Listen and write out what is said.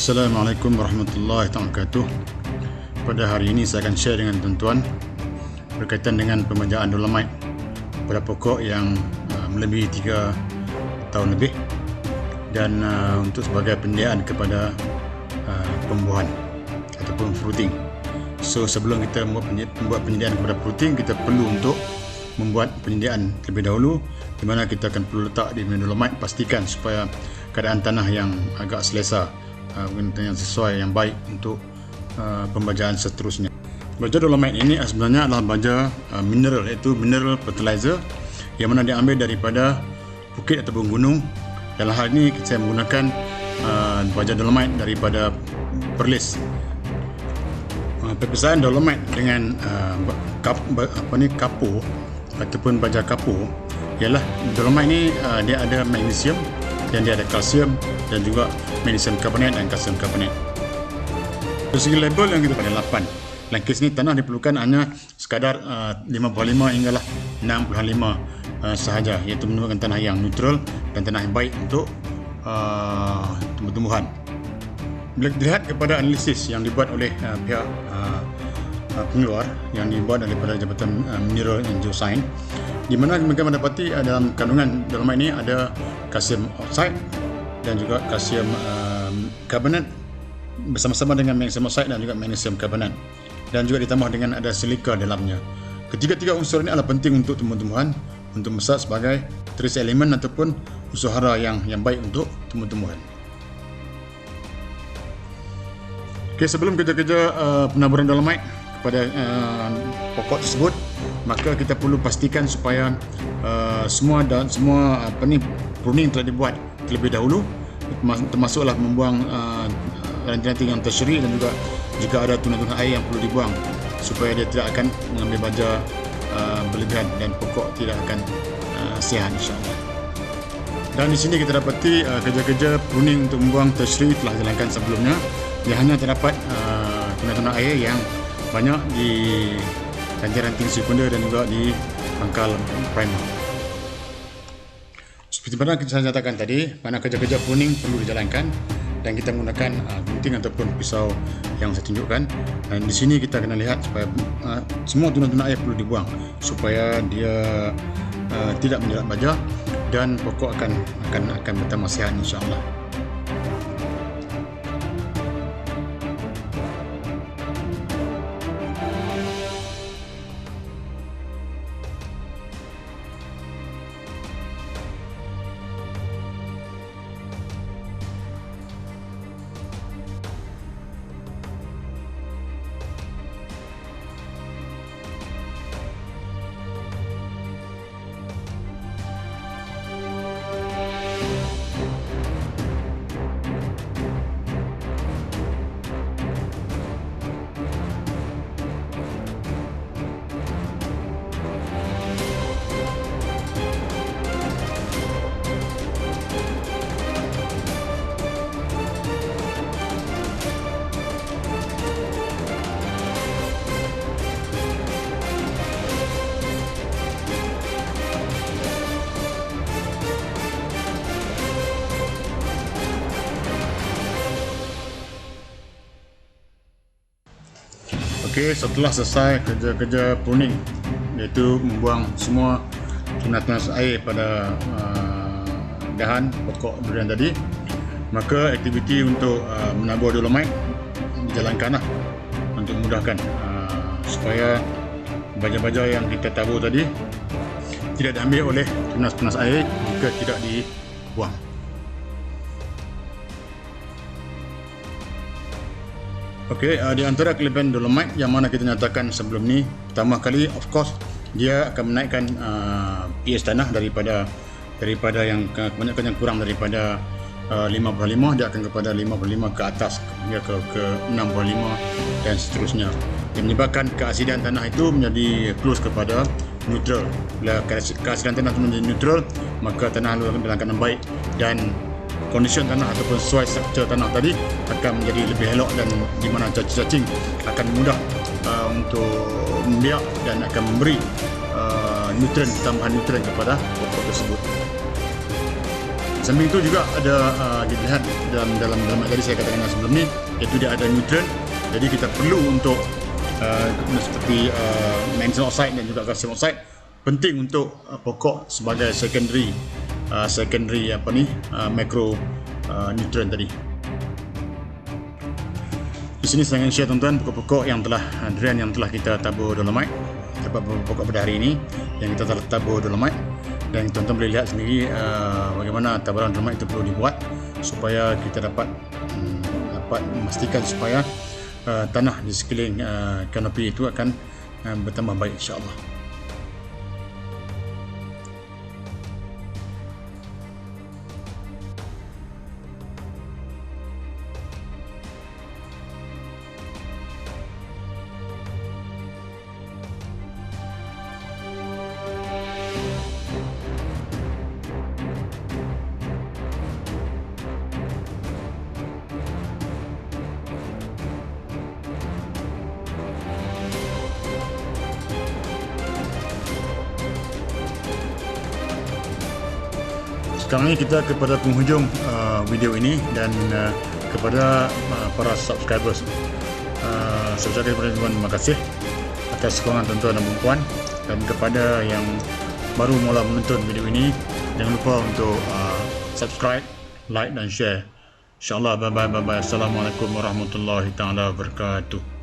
Assalamualaikum warahmatullahi wabarakatuh. Pada hari ini saya akan share dengan tuan-tuan berkaitan dengan pemajaan dolomite pada pokok yang melebihi 3 tahun lebih dan untuk sebagai penyediaan kepada pembuahan ataupun fruiting. So sebelum kita membuat penyediaan kepada fruiting, kita perlu untuk membuat penyediaan terlebih dahulu, di mana kita akan perlu letak di dolomite, pastikan supaya keadaan tanah yang agak selesa, yang sesuai, yang baik untuk pembajaan seterusnya. Baja dolomite ini sebenarnya adalah baja mineral, iaitu mineral fertilizer yang mana diambil daripada bukit ataupun gunung. Dalam hal ini saya menggunakan baja dolomite daripada Perlis. Perbezaan dolomite dengan kapur ataupun baja kapur ialah dolomite ini dia ada magnesium dan dia ada kalsium dan juga magnesium karbonat dan kalsium karbonat. Dari segi label yang kita pada 8. Dalam kes ini tanah diperlukan hanya sekadar 55 hinggalah 65 sahaja, iaitu merupakan tanah yang neutral dan tanah yang baik untuk tumbuh-tumbuhan. Bila dilihat kepada analisis yang dibuat oleh pihak pengeluar yang dibuat daripada Jabatan Mineral and Geoscience, di mana mereka mendapati dalam kandungan dolomite ini ada kalsium oxide dan juga kalsium karbonat bersama-sama dengan magnesium oxide dan juga magnesium karbonat, dan juga ditambah dengan ada silika dalamnya. Ketiga-tiga unsur ini adalah penting untuk tumbuh-tumbuhan untuk besar sebagai trace elemen ataupun unsur hara yang baik untuk tumbuh-tumbuhan. Okey, sebelum kita kerja penaburan dolomite kepada pokok tersebut, maka kita perlu pastikan supaya semua pruning telah dibuat terlebih dahulu, termasuklah membuang ranting-ranting yang tersyari dan juga jika ada tunas-tunas air yang perlu dibuang supaya dia tidak akan mengambil baja berlebihan dan pokok tidak akan sihat, insya-Allah. Dan di sini kita dapati kerja-kerja pruning untuk membuang tersyari telah dijalankan sebelumnya. Dia hanya terdapat tunas-tunas air yang banyak di ranting-ranting sekunder dan juga di pangkal primer. Seperti mana saya nyatakan tadi, mana kerja-kerja pruning perlu dijalankan dan kita menggunakan gunting ataupun pisau yang saya tunjukkan. Dan di sini kita kena lihat supaya semua tunas-tunas air perlu dibuang supaya dia tidak menjerat baja dan pokok akan bertambah sihat, insya-Allah. Okey, setelah selesai kerja-kerja pruning, iaitu membuang semua tunas-tunas air pada dahan pokok durian tadi, maka aktiviti untuk menabur dolomite dijalankanlah untuk memudahkan supaya baja-baja yang kita tabur tadi tidak diambil oleh tunas-tunas air jika tidak dibuang. Okey, di antara kelebihan dolomite yang mana kita nyatakan sebelum ni, pertama kali of course dia akan menaikkan pH tanah daripada yang kebanyakan yang kurang daripada 55, dia akan kepada 55 ke atas hingga ke 65 dan seterusnya. Yang menyebabkan keasidan tanah itu menjadi close kepada neutral. Bila keasidan tanah itu menjadi neutral, maka tanah dalam keadaan baik dan kondisi tanah ataupun soil structure tanah tadi akan menjadi lebih elok, dan di mana cacing-cacing akan mudah untuk membiak dan akan memberi tambahan nutrien kepada pokok tersebut. Samping itu juga ada kita lihat dalam tadi saya katakan sebelum ni, iaitu dia ada nutrien. Jadi kita perlu untuk seperti magnesium oxide dan juga kalsium oxide, penting untuk pokok sebagai secondary makro nutrien tadi. Di sini saya ingin share tuan-tuan pokok-pokok yang telah kita tabur dolomite, pokok pada hari ini yang kita telah tabur dolomite. Dan tuan-tuan boleh lihat sendiri bagaimana taburan dolomite itu perlu dibuat supaya kita dapat memastikan supaya tanah di sekeliling kanopi itu akan bertambah baik, insya-Allah. Sekarang ini kita kepada penghujung video ini dan kepada para subscribers. Saya ucapkan kepada tuan-tuan terima kasih atas sokongan tuan-tuan dan puan, dan kepada yang baru mula menonton video ini, jangan lupa untuk subscribe, like dan share. InsyaAllah, bye bye. Assalamualaikum warahmatullahi taala wabarakatuh.